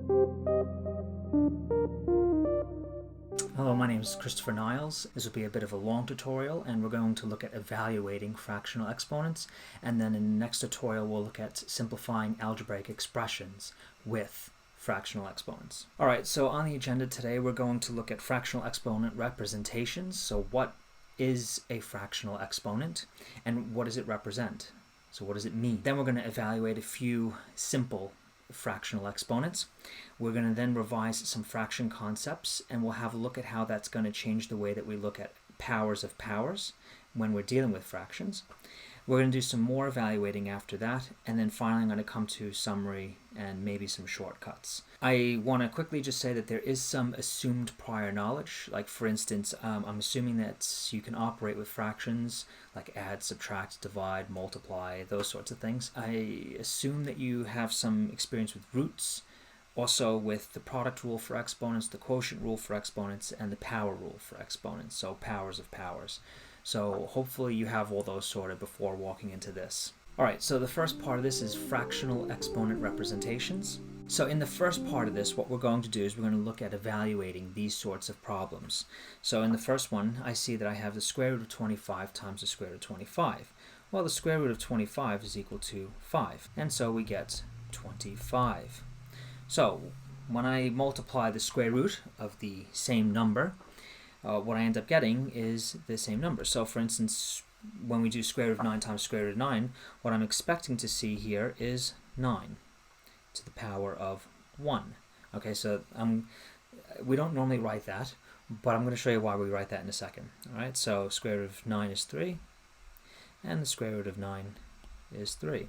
Hello, my name is Christopher Niles. This will be a bit of a long tutorial, and we're going to look at evaluating fractional exponents, and then in the next tutorial we'll look at simplifying algebraic expressions with fractional exponents. Alright, so on the agenda today we're going to look at fractional exponent representations. So what is a fractional exponent and what does it represent? So what does it mean? Then we're going to evaluate a few simple fractional exponents. We're going to then revise some fraction concepts, and we'll have a look at how that's going to change the way that we look at powers of powers when we're dealing with fractions. We're going to do some more evaluating after that, and then finally I'm going to come to summary and maybe some shortcuts. I want to quickly just say that there is some assumed prior knowledge. Like for instance, I'm assuming that you can operate with fractions like add, subtract, divide, multiply, those sorts of things. I assume that you have some experience with roots, also with the product rule for exponents, the quotient rule for exponents, and the power rule for exponents, so powers of powers. So hopefully you have all those sorted before walking into this. Alright, so the first part of this is fractional exponent representations. So in the first part of this, what we're going to do is we're going to look at evaluating these sorts of problems. So in the first one, I see that I have the square root of 25 times the square root of 25. Well, the square root of 25 is equal to 5, and so we get 25. So when I multiply the square root of the same number, what I end up getting is the same number. So for instance, when we do square root of 9 times square root of 9, what I'm expecting to see here is 9 to the power of 1. Okay, so we don't normally write that, but I'm going to show you why we write that in a second. Alright, so square root of 9 is 3, and the square root of 9 is 3.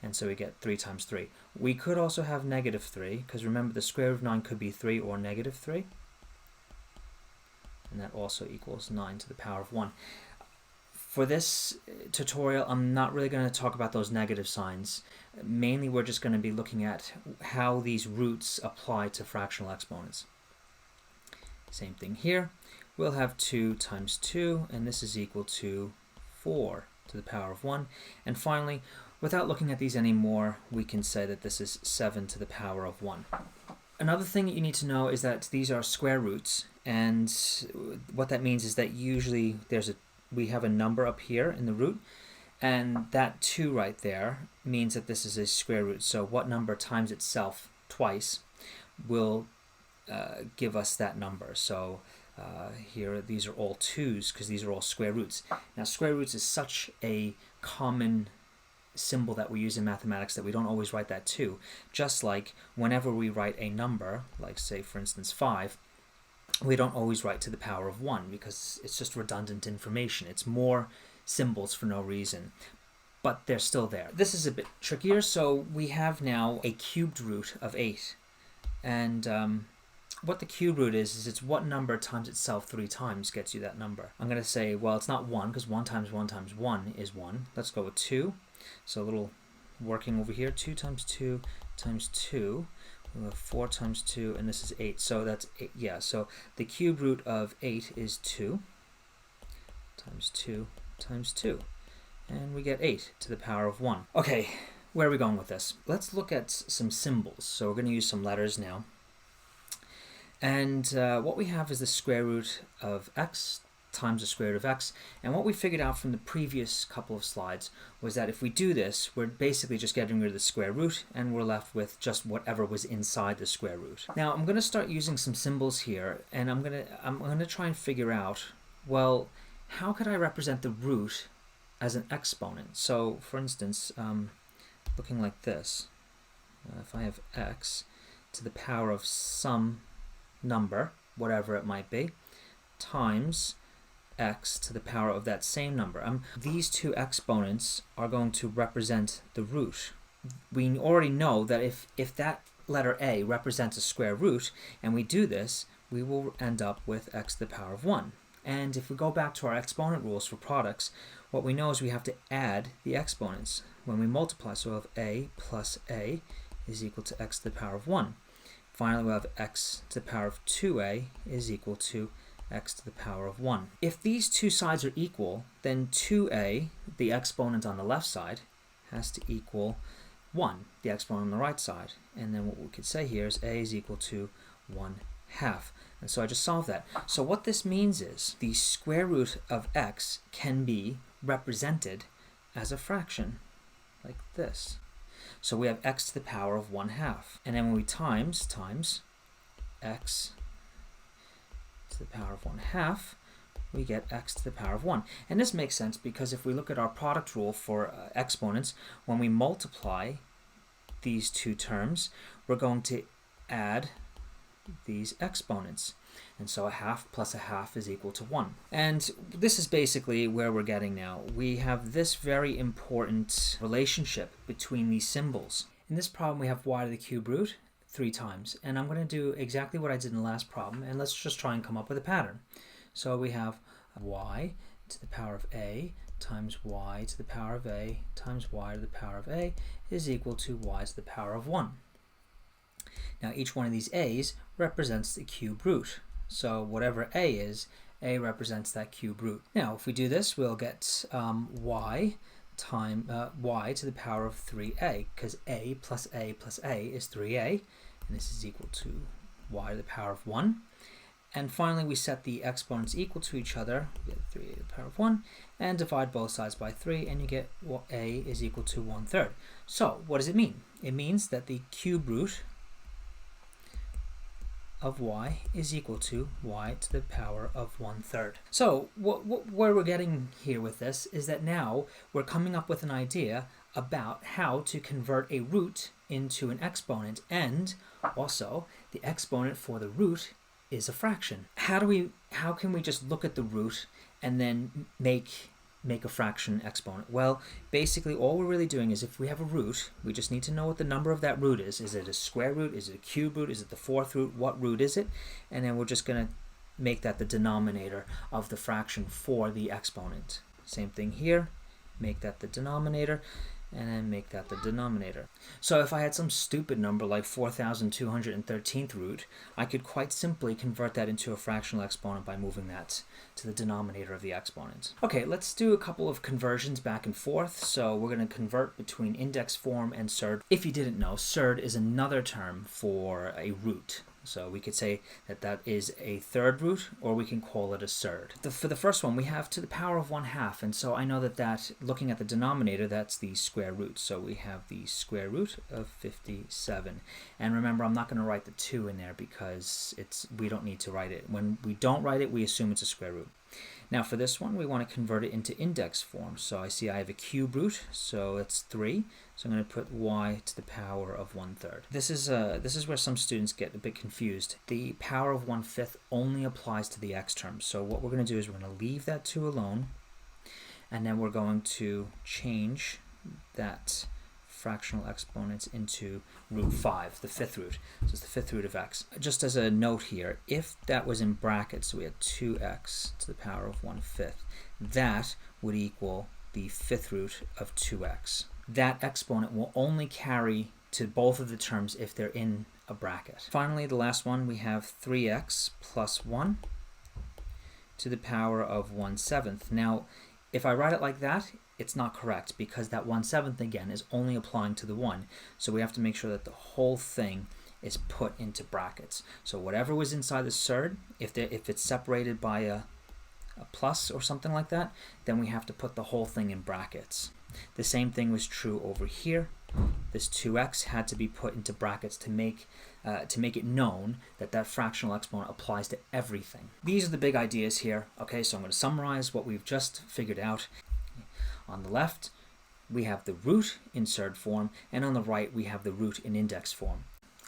And so we get 3 times 3. We could also have negative 3, because remember the square root of 9 could be 3 or negative 3. And that also equals 9 to the power of 1. For this tutorial, I'm not really going to talk about those negative signs. Mainly, we're just going to be looking at how these roots apply to fractional exponents. Same thing here. We'll have 2 times 2, and this is equal to 4 to the power of 1. And finally, without looking at these anymore, we can say that this is 7 to the power of 1. Another thing that you need to know is that these are square roots, and what that means is that usually we have a number up here in the root, and that 2 right there means that this is a square root. So what number times itself twice will give us that number. So here these are all 2's because these are all square roots. Now square roots is such a common symbol that we use in mathematics that we don't always write that 2. Just like whenever we write a number, like say for instance 5, we don't always write to the power of 1 because it's just redundant information. It's more symbols for no reason, but they're still there. This is a bit trickier. So we have now a cubed root of 8, and what the cube root is it's what number times itself 3 times gets you that number. I'm going to say, well, it's not 1 because 1 times 1 times 1 is 1. Let's go with 2. So a little working over here, 2 times 2 times 2. We have 4 times 2, and this is 8. So that's 8. Yeah, so the cube root of 8 is 2 times 2 times 2. And we get 8 to the power of 1. Okay, where are we going with this? Let's look at some symbols. So we're going to use some letters now. And what we have is the square root of x times the square root of x. And what we figured out from the previous couple of slides was that if we do this, we're basically just getting rid of the square root, and we're left with just whatever was inside the square root. Now I'm going to start using some symbols here, and I'm going to try and figure out, well, how could I represent the root as an exponent? So for instance, looking like this, if I have x to the power of some number, whatever it might be, times x to the power of that same number. These two exponents are going to represent the root. We already know that if that letter a represents a square root, and we do this, we will end up with x to the power of 1. And if we go back to our exponent rules for products, what we know is we have to add the exponents when we multiply. So we'll have a plus a is equal to x to the power of 1. Finally, we'll have x to the power of 2a is equal to x to the power of 1. If these two sides are equal, then 2a, the exponent on the left side, has to equal 1, the exponent on the right side. And then what we could say here is a is equal to 1/2. And so I just solved that. So what this means is the square root of x can be represented as a fraction, like this. So we have x to the power of 1/2. And then when we times x to the power of 1/2, we get x to the power of 1. And this makes sense because if we look at our product rule for exponents, when we multiply these two terms, we're going to add these exponents. And so 1/2 plus 1/2 is equal to 1. And this is basically where we're getting now. We have this very important relationship between these symbols. In this problem, we have y to the cube root 3 times. And I'm going to do exactly what I did in the last problem. And let's just try and come up with a pattern. So we have y to the power of a times y to the power of a times y to the power of a is equal to y to the power of 1. Now each one of these a's represents the cube root. So whatever a is, a represents that cube root. Now if we do this, we'll get y to the power of 3a, because a plus a plus a is 3a, and this is equal to y to the power of 1. And finally, we set the exponents equal to each other. We get 3a to the power of 1, and divide both sides by 3, and you get a is equal to 1/3. So what does it mean? It means that the cube root of y is equal to y to the power of 1/3. So where we're getting here with this is that now we're coming up with an idea about how to convert a root into an exponent, and also the exponent for the root is a fraction. How can we just look at the root and then make a fraction exponent? Well, basically all we're really doing is if we have a root, we just need to know what the number of that root is. Is it a square root? Is it a cube root? Is it the 4th root? What root is it? And then we're just going to make that the denominator of the fraction for the exponent. Same thing here. Make that the denominator, and then make that the denominator. So if I had some stupid number like 4,213th root, I could quite simply convert that into a fractional exponent by moving that to the denominator of the exponent. Okay, let's do a couple of conversions back and forth. So we're going to convert between index form and surd. If you didn't know, surd is another term for a root. So we could say that that is a 3rd root, or we can call it a surd. For the first one, we have to the power of 1/2, and so I know that looking at the denominator, that's the square root. So we have the square root of 57. And remember, I'm not going to write the 2 in there because we don't need to write it. When we don't write it, we assume it's a square root. Now for this one, we want to convert it into index form. So I see I have a cube root, so it's 3. So I'm going to put y to the power of 1/3. This is where some students get a bit confused. The power of 1/5 only applies to the x term. So what we're going to do is we're going to leave that 2 alone, and then we're going to change that fractional exponents into root 5, the 5th root. So it's the 5th root of x. Just as a note here, if that was in brackets, so we had 2x to the power of 1/5, that would equal the 5th root of 2x. That exponent will only carry to both of the terms if they're in a bracket. Finally, the last one, we have 3x plus 1 to the power of 1/7. Now, if I write it like that, it's not correct because that 1/7 again is only applying to the 1. So we have to make sure that the whole thing is put into brackets. So whatever was inside the surd, if it's separated by a plus or something like that, then we have to put the whole thing in brackets. The same thing was true over here. This 2x had to be put into brackets to make it known that that fractional exponent applies to everything. These are the big ideas here. Okay, so I'm going to summarize what we've just figured out. On the left, we have the root in surd form, and on the right, we have the root in index form.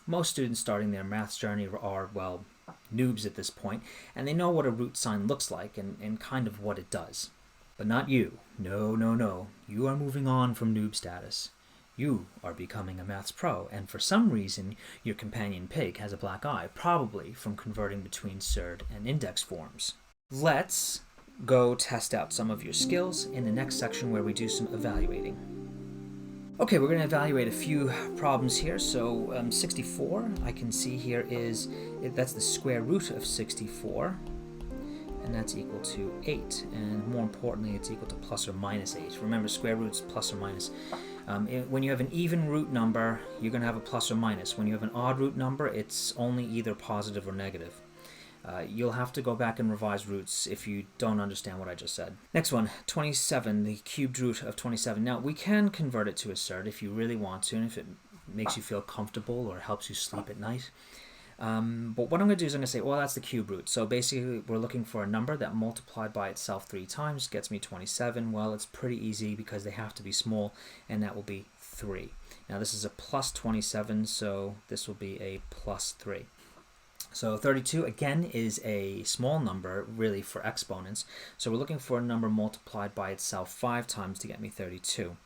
Most students starting their maths journey are, well, noobs at this point, and they know what a root sign looks like and kind of what it does. But not you. No, no, no. You are moving on from noob status. You are becoming a maths pro, and for some reason, your companion pig has a black eye, probably from converting between surd and index forms. Let's go test out some of your skills in the next section where we do some evaluating. Okay, we're going to evaluate a few problems here. So 64, I can see here that's the square root of 64, and that's equal to 8. And more importantly, it's equal to plus or minus 8. Remember, square roots plus or minus. When you have an even root number, you're going to have a plus or minus. When you have an odd root number, it's only either positive or negative. You'll have to go back and revise roots if you don't understand what I just said. Next one, 27, the cubed root of 27. Now, we can convert it to a surd if you really want to, and if it makes you feel comfortable or helps you sleep at night. But what I'm going to do is I'm going to say, well, that's the cube root. So basically, we're looking for a number that multiplied by itself 3 times gets me 27. Well, it's pretty easy because they have to be small, and that will be 3. Now, this is a plus 27, so this will be a plus 3. So 32, again, is a small number, really, for exponents. So we're looking for a number multiplied by itself 5 times to get me 32.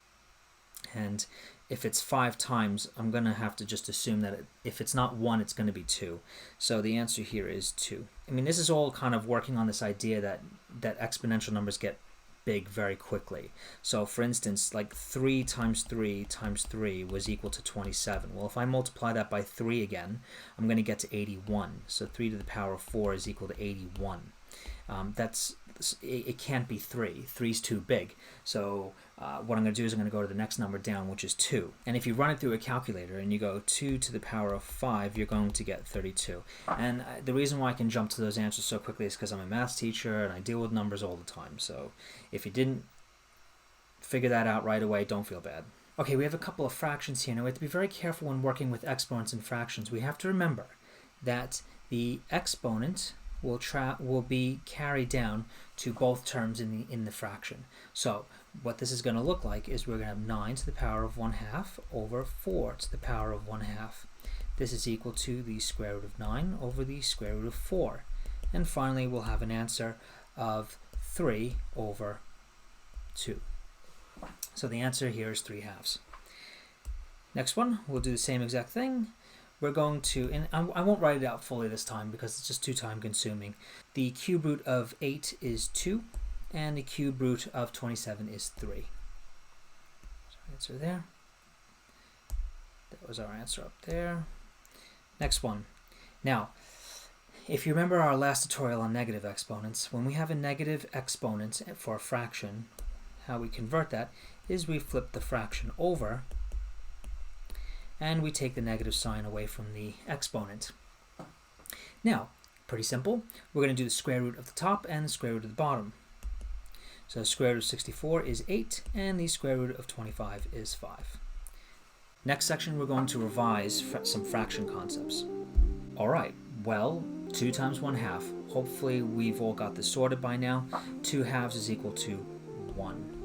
And if it's 5 times, I'm going to have to just assume that if it's not 1, it's going to be 2. So the answer here is 2. I mean, this is all kind of working on this idea that exponential numbers get big very quickly. So for instance, like 3 times 3 times 3 was equal to 27. Well, if I multiply that by 3 again, I'm going to get to 81. So 3 to the power of 4 is equal to 81. It can't be 3. 3 is too big. So what I'm going to do is I'm going to go to the next number down, which is 2. And if you run it through a calculator and you go 2 to the power of 5, you're going to get 32. And the reason why I can jump to those answers so quickly is because I'm a maths teacher and I deal with numbers all the time. So if you didn't figure that out right away, don't feel bad. Okay, we have a couple of fractions here. Now we have to be very careful when working with exponents and fractions. We have to remember that the exponent will be carried down to both terms in the fraction. So what this is going to look like is we're going to have 9 to the power of 1/2 over 4 to the power of 1/2. This is equal to the square root of 9 over the square root of 4. And finally, we'll have an answer of 3 over 2. So the answer here is 3/2. Next one, we'll do the same exact thing. We're going to, and I won't write it out fully this time because it's just too time consuming. The cube root of 8 is 2, and the cube root of 27 is 3. So answer there. That was our answer up there. Next one. Now, if you remember our last tutorial on negative exponents, when we have a negative exponent for a fraction, how we convert that is we flip the fraction over and we take the negative sign away from the exponent. Now, pretty simple. We're going to do the square root of the top and the square root of the bottom. So the square root of 64 is 8, and the square root of 25 is 5. Next section, we're going to revise some fraction concepts. All right, well, 2 times 1/2. Hopefully we've all got this sorted by now. 2/2 is equal to 1.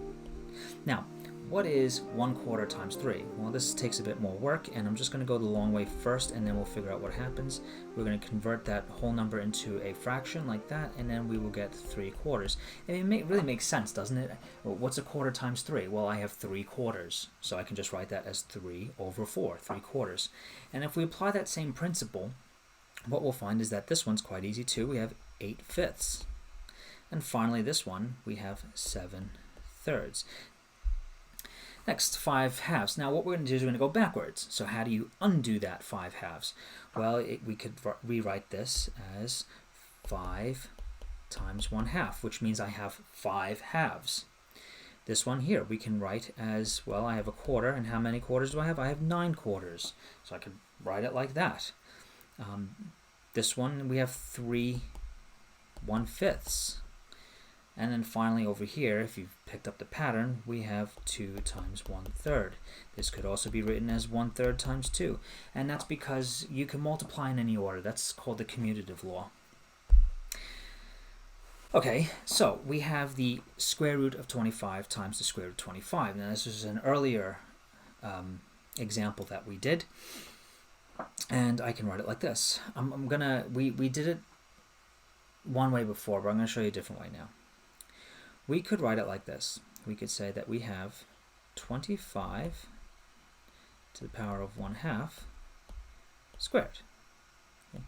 Now, what is 1/4 times 3? Well, this takes a bit more work, and I'm just going to go the long way first, and then we'll figure out what happens. We're going to convert that whole number into a fraction like that, and then we will get 3/4. And it really makes sense, doesn't it? Well, what's 1/4 times 3? Well, I have 3/4, so I can just write that as 3 over 4, 3/4. And if we apply that same principle, what we'll find is that this one's quite easy too. We have 8/5. And finally, this one, we have 7/3. Next, 5/2. Now what we're going to do is we're going to go backwards. So how do you undo that 5/2? Well, we could rewrite this as 5 times 1/2, which means I have 5/2. This one here we can write as, well, I have 1/4, and how many quarters do I have? I have 9/4. So I could write it like that. This one we have 3 1/5. And then finally over here, if you've picked up the pattern, we have 2 times 1/3. This could also be written as 1/3 times 2. And that's because you can multiply in any order. That's called the commutative law. Okay, so we have the square root of 25 times the square root of 25. Now this is an earlier example that we did. And I can write it like this. We did it one way before, but I'm going to show you a different way now. We could write it like this. We could say that we have 25 to the power of 1/2 squared. Okay.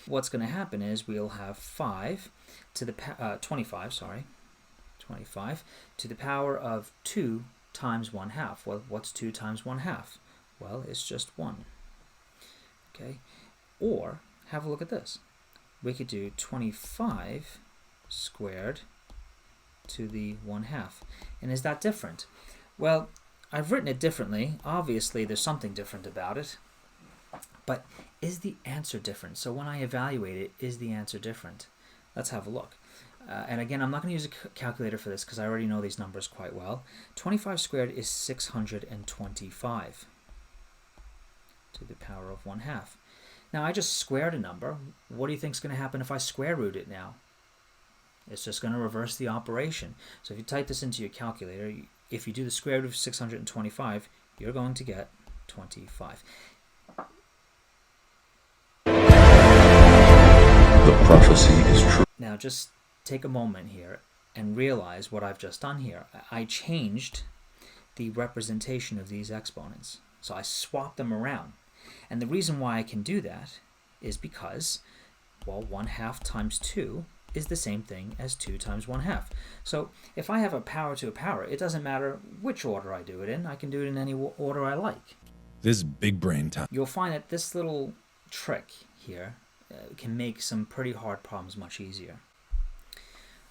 What's going to happen is we'll have 5 to the 25 to the power of 2 times 1/2. Well, what's 2 times 1/2? Well, it's just 1. Okay. Or have a look at this. We could do 25 squared to the 1/2. And is that different? Well, I've written it differently. Obviously, there's something different about it. But is the answer different? So when I evaluate it, is the answer different? Let's have a look. And again, I'm not going to use a calculator for this because I already know these numbers quite well. 25 squared is 625 to the power of 1/2. Now, I just squared a number. What do you think is going to happen if I square root it now? It's just going to reverse the operation. So if you type this into your calculator, if you do the square root of 625, you're going to get 25. The prophecy is true. Now just take a moment here and realize what I've just done here. I changed the representation of these exponents. So I swapped them around. And the reason why I can do that is because, well, 1/2 times 2 is the same thing as 2 times 1/2. So if I have a power to a power, it doesn't matter which order I do it in. I can do it in any order I like. This big brain time. You'll find that this little trick here can make some pretty hard problems much easier.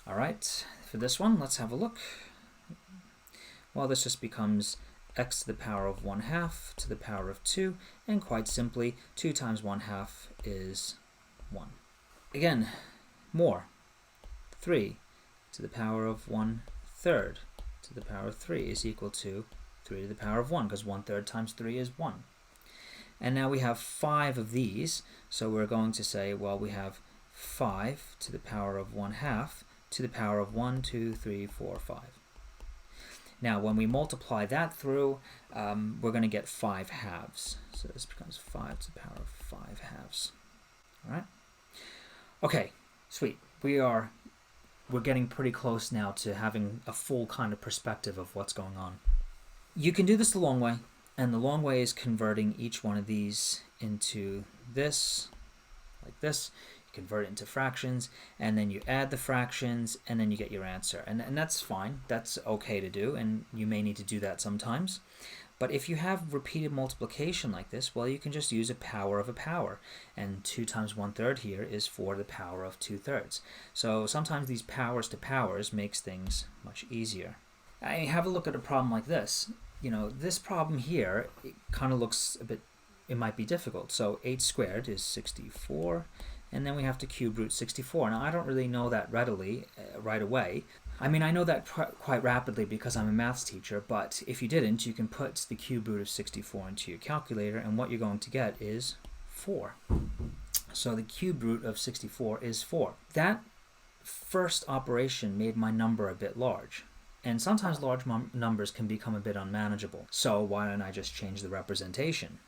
All right, for this one, let's have a look. Well, this just becomes x to the power of 1/2 to the power of 2, and quite simply, 2 times 1/2 is 1. Again, more. 3 to the power of 1/3 to the power of 3 is equal to 3 to the power of 1, because 1/3 times 3 is 1. And now we have 5 of these, so we're going to say, well, we have 5 to the power of 1/2 to the power of 1, 2, 3, 4, 5. Now, when we multiply that through, we're going to get 5 halves. So this becomes 5 to the power of 5 halves. All right? Okay, sweet. We're getting pretty close now to having a full kind of perspective of what's going on. You can do this the long way, and the long way is converting each one of these into this, like this. You convert it into fractions, and then you add the fractions, and then you get your answer. And that's fine. That's okay to do, and you may need to do that sometimes. But if you have repeated multiplication like this, well, you can just use a power of a power. And 2 times 1/3 here is 4 to the power of 2/3. So sometimes these powers to powers makes things much easier. I mean, have a look at a problem like this. You know, this problem here, it kind of looks a bit, it might be difficult. So 8 squared is 64, and then we have to cube root 64. Now, I don't really know that readily right away. I mean, I know that quite rapidly because I'm a maths teacher, but if you didn't, you can put the cube root of 64 into your calculator, and what you're going to get is 4. So the cube root of 64 is 4. That first operation made my number a bit large. And sometimes large numbers can become a bit unmanageable. So why don't I just change the representation?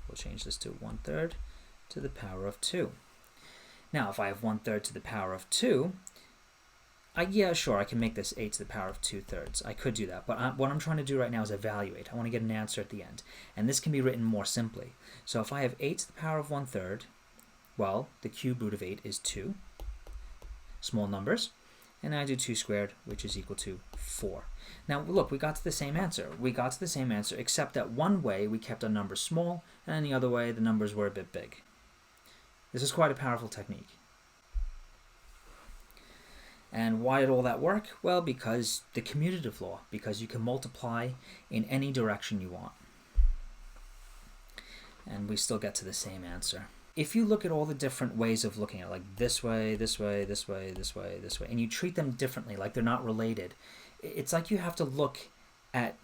We'll change this to 1/3 to the power of 2. Now, if I have 1/3 to the power of 2, yeah, sure, I can make this 8 to the power of 2/3. I could do that, but what I'm trying to do right now is evaluate. I want to get an answer at the end. And this can be written more simply. So if I have 8 to the power of 1/3, well, the cube root of 8 is 2. Small numbers. And I do 2 squared, which is equal to 4. Now, look, we got to the same answer. We got to the same answer, except that one way we kept our numbers small, and then the other way the numbers were a bit big. This is quite a powerful technique. And why did all that work? Well, because the commutative law, because you can multiply in any direction you want. And we still get to the same answer. If you look at all the different ways of looking at it, like this way, this way, this way, this way, this way, and you treat them differently, like they're not related, it's like you have to look at,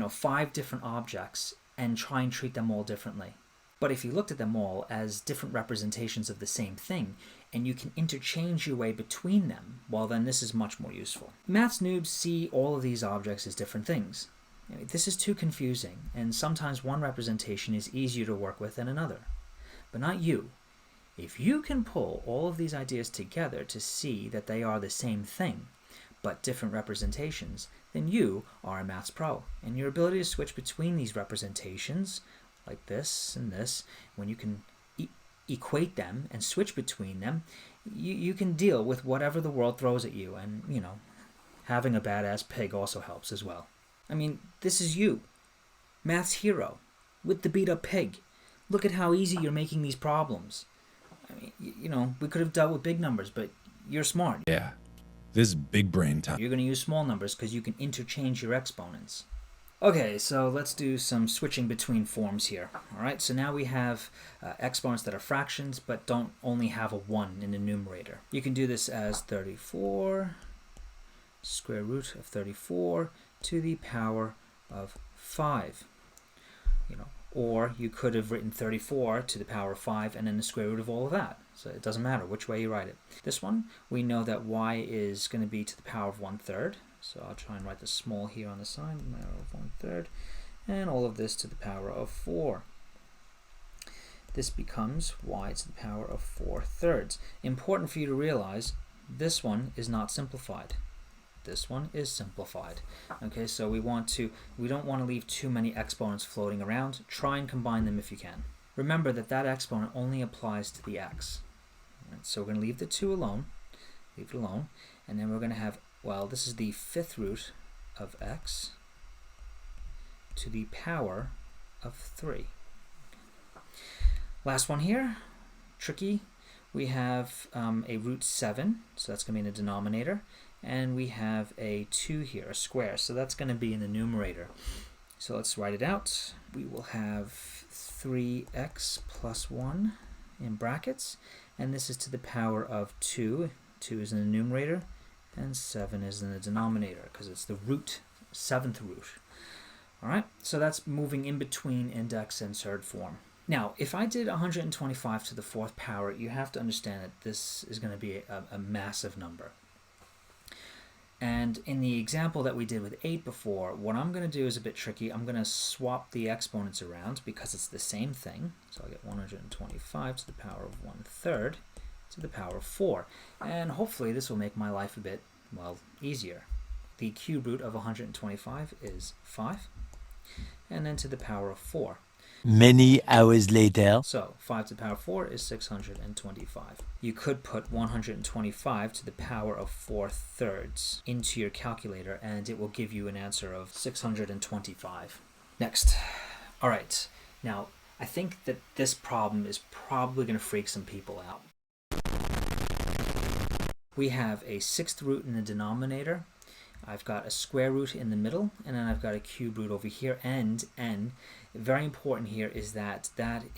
5 different objects and try and treat them all differently. But if you looked at them all as different representations of the same thing, and you can interchange your way between them, well, then this is much more useful. Maths noobs see all of these objects as different things. This is too confusing, and sometimes one representation is easier to work with than another. But not you. If you can pull all of these ideas together to see that they are the same thing, but different representations, then you are a maths pro. And your ability to switch between these representations, like this and this, when you can equate them and switch between them, you can deal with whatever the world throws at you. And, having a badass pig also helps as well. I mean, this is you, maths hero, with the beat up pig. Look at how easy you're making these problems. I mean, we could have dealt with big numbers, but you're smart. Yeah, this big brain time. You're going to use small numbers because you can interchange your exponents. Okay, so let's do some switching between forms here. All right, so now we have exponents that are fractions but don't only have a 1 in the numerator. You can do this as 34 square root of 34 to the power of 5. Or you could have written 34 to the power of 5 and then the square root of all of that. So it doesn't matter which way you write it. This one, we know that y is going to be to the power of 1/3. So I'll try and write the small here on the side, power of 1/3, and all of this to the power of 4. This becomes y to the power of 4/3. Important for you to realize, this one is not simplified. This one is simplified. Okay, so we don't want to leave too many exponents floating around. Try and combine them if you can. Remember that exponent only applies to the x. Right, so we're going to leave the 2 alone, and then we're going to have, well, this is the 5th root of x to the power of 3. Last one here, tricky. We have a root 7, so that's going to be in the denominator. And we have a 2 here, a square, so that's going to be in the numerator. So let's write it out. We will have 3x plus 1 in brackets, and this is to the power of 2. 2 is in the numerator, and 7 is in the denominator, because it's the root, 7th root. Alright, so that's moving in between index and surd form. Now, if I did 125 to the 4th power, you have to understand that this is going to be a massive number. And in the example that we did with 8 before, what I'm going to do is a bit tricky. I'm going to swap the exponents around because it's the same thing. So I'll get 125 to the power of 1/3 to the power of 4. And hopefully this will make my life a bit, well, easier. The cube root of 125 is 5. And then to the power of 4. Many hours later. So 5 to the power of 4 is 625. You could put 125 to the power of 4/3 into your calculator and it will give you an answer of 625. Next. All right. Now, I think that this problem is probably going to freak some people out. We have a 6th root in the denominator. I've got a square root in the middle, and then I've got a cube root over here, and n. Very important here is that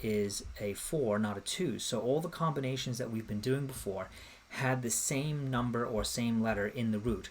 is a 4, not a 2. So all the combinations that we've been doing before had the same number or same letter in the root,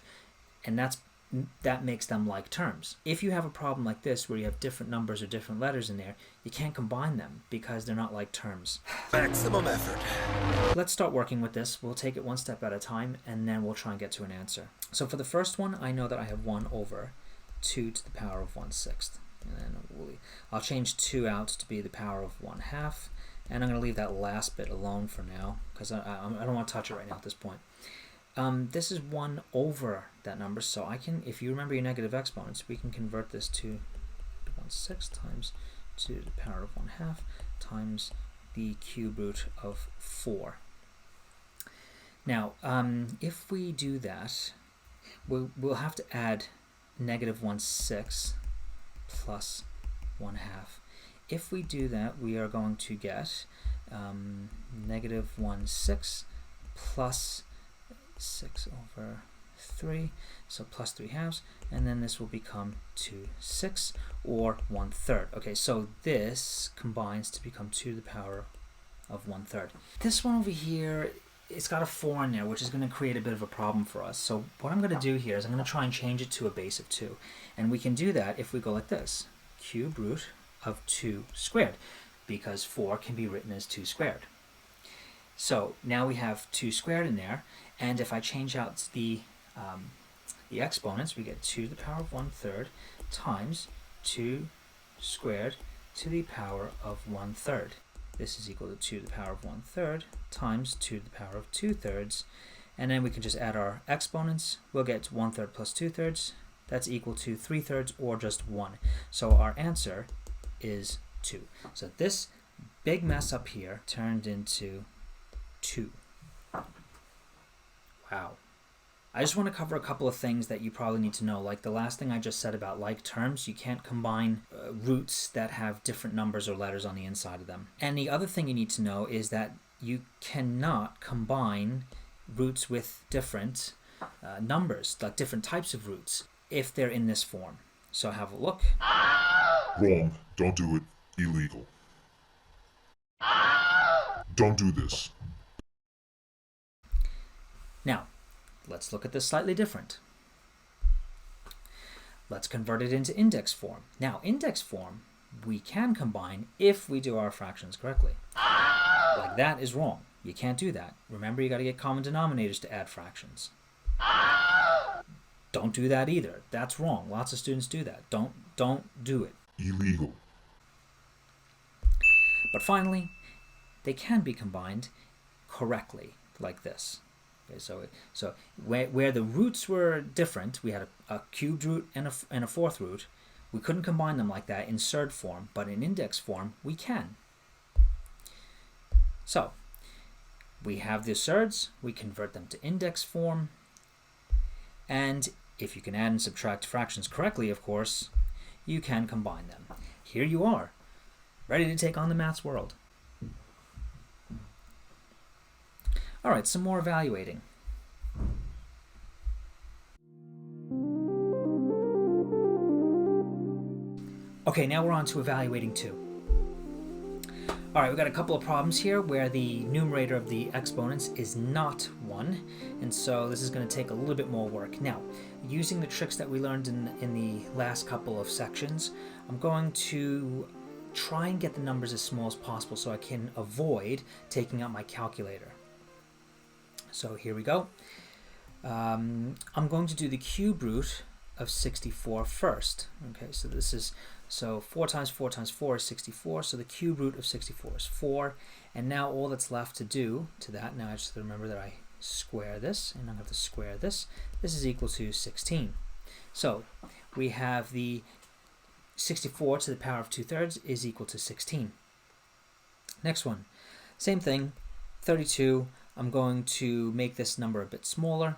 and that makes them like terms. If you have a problem like this where you have different numbers or different letters in there, you can't combine them because they're not like terms. Maximum effort. Let's start working with this. We'll take it one step at a time and then we'll try and get to an answer. So for the first one, I know that I have 1 over 2 to the power of 1/6. And then I'll change 2 out to be the power of 1/2. And I'm going to leave that last bit alone for now because I don't want to touch it right now at this point. This is 1 over that number, so I can, if you remember your negative exponents, we can convert this to 1/6 times 2 to the power of 1/2 times the cube root of 4. Now, if we do that, we'll have to add negative 1/6 plus 1/2. If we do that, we are going to get negative 1/6 plus 6 over 3, so plus 3/2, and then this will become 2/6 or 1/3. Okay, so this combines to become 2 to the power of 1/3. This one over here, it's got a 4 in there, which is going to create a bit of a problem for us. So what I'm going to do here is I'm going to try and change it to a base of 2. And we can do that if we go like this. Cube root of 2 squared, because 4 can be written as 2 squared. So now we have 2 squared in there, and if I change out the exponents, we get 2 to the power of 1/3 times 2 squared to the power of 1/3. This is equal to 2 to the power of 1/3 times 2 to the power of 2/3, and then we can just add our exponents. We'll get 1/3 plus 2/3. That's equal to 3/3 or just 1. So our answer is 2. So this big mess up here turned into 2. Wow. I just want to cover a couple of things that you probably need to know, like the last thing I just said about like terms. You can't combine roots that have different numbers or letters on the inside of them. And the other thing you need to know is that you cannot combine roots with different numbers, like different types of roots, if they're in this form. So have a look. Wrong. Don't do it. Illegal. Don't do this. Now, let's look at this slightly different. Let's convert it into index form. Now, index form we can combine if we do our fractions correctly. Like that is wrong. You can't do that. Remember, you got to get common denominators to add fractions. Don't do that either. That's wrong. Lots of students do that. Don't do it. Illegal. But finally, they can be combined correctly, like this. Okay, so where the roots were different, we had a cubed root and a fourth root. We couldn't combine them like that in surd form, but in index form, we can. So we have the surds, we convert them to index form, and if you can add and subtract fractions correctly, of course, you can combine them. Here you are, ready to take on the maths world. All right, some more evaluating. Okay, now we're on to evaluating 2. All right, we've got a couple of problems here where the numerator of the exponents is not 1, and so this is going to take a little bit more work. Now, using the tricks that we learned in the last couple of sections, I'm going to try and get the numbers as small as possible so I can avoid taking out my calculator. So here we go. I'm going to do the cube root of 64 first. Okay, so 4 times 4 times 4 is 64, so the cube root of 64 is 4, and now all that's left to do to that, now I just have to remember that I square this, and I'm going to square this. This is equal to 16. So we have the 64 to the power of 2/3 is equal to 16. Next one, same thing, 32. I'm going to make this number a bit smaller.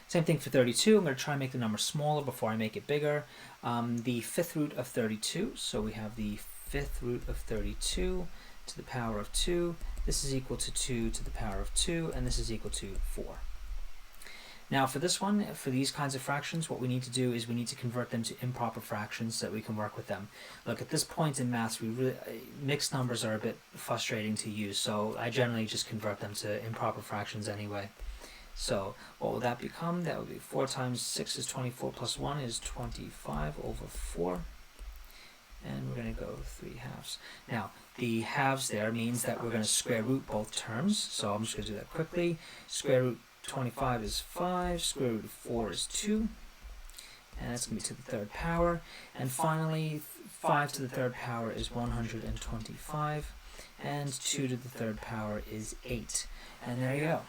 Same thing for 32. I'm going to try and make the number smaller before I make it bigger. The 5th root of 32. So we have the 5th root of 32 to the power of 2. This is equal to 2 to the power of 2. And this is equal to 4. Now for this one, for these kinds of fractions, what we need to do is we need to convert them to improper fractions so that we can work with them. Look, at this point in maths, mixed numbers are a bit frustrating to use. So I generally just convert them to improper fractions anyway. So what will that become? That would be 4 times 6 is 24 plus 1 is 25 over 4. And we're going to go 3 halves. Now, the halves there means that we're going to square root both terms. So I'm just going to do that quickly. Square root 25 is 5. Square root of 4 is 2. And that's going to be to the 3rd power. And finally, 5 to the 3rd power is 125. And 2 to the 3rd power is 8. And there you go.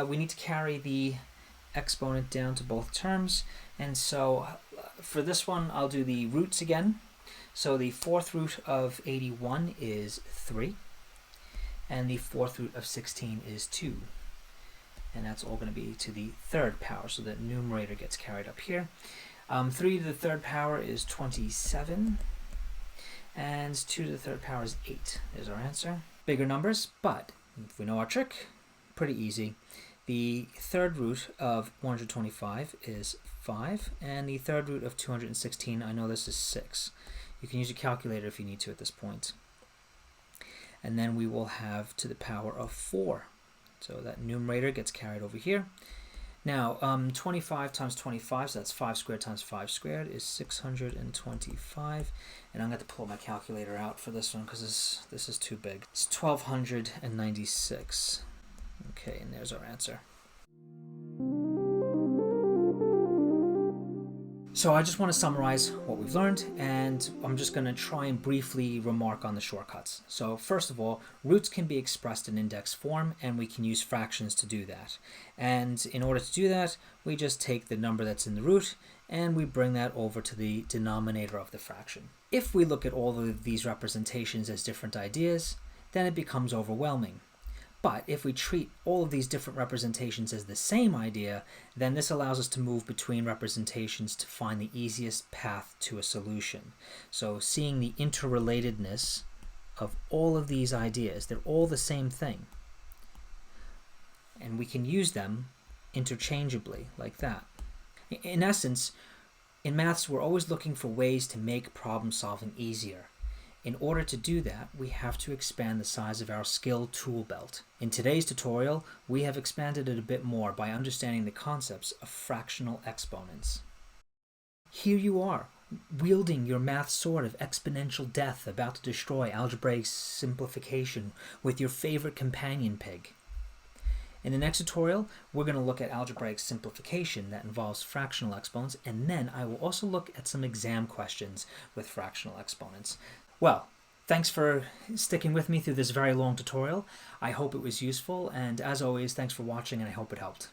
We need to carry the exponent down to both terms. And so for this one, I'll do the roots again. So the 4th root of 81 is 3. And the 4th root of 16 is 2. And that's all going to be to the 3rd power. So the numerator gets carried up here. 3 to the 3rd power is 27. And 2 to the 3rd power is 8. There's our answer. Bigger numbers, but if we know our trick, pretty easy. The 3rd root of 125 is 5, and the 3rd root of 216, I know this is 6. You can use a calculator if you need to at this point. And then we will have to the power of 4. So that numerator gets carried over here. Now, 25 times 25, so that's 5 squared times 5 squared, is 625. And I'm going to pull my calculator out for this one because this is too big. It's 1296. Okay, and there's our answer. So I just want to summarize what we've learned, and I'm just going to try and briefly remark on the shortcuts. So first of all, roots can be expressed in index form, and we can use fractions to do that. And in order to do that, we just take the number that's in the root, and we bring that over to the denominator of the fraction. If we look at all of these representations as different ideas, then it becomes overwhelming. But if we treat all of these different representations as the same idea, then this allows us to move between representations to find the easiest path to a solution. So seeing the interrelatedness of all of these ideas, they're all the same thing. And we can use them interchangeably like that. In essence, In maths, we're always looking for ways to make problem solving easier. In order to do that, we have to expand the size of our skill tool belt. In today's tutorial, we have expanded it a bit more by understanding the concepts of fractional exponents. Here you are, wielding your math sword of exponential death, about to destroy algebraic simplification with your favorite companion pig. In the next tutorial, we're going to look at algebraic simplification that involves fractional exponents, and then I will also look at some exam questions with fractional exponents. Well, thanks for sticking with me through this very long tutorial. I hope it was useful, and as always, thanks for watching, and I hope it helped.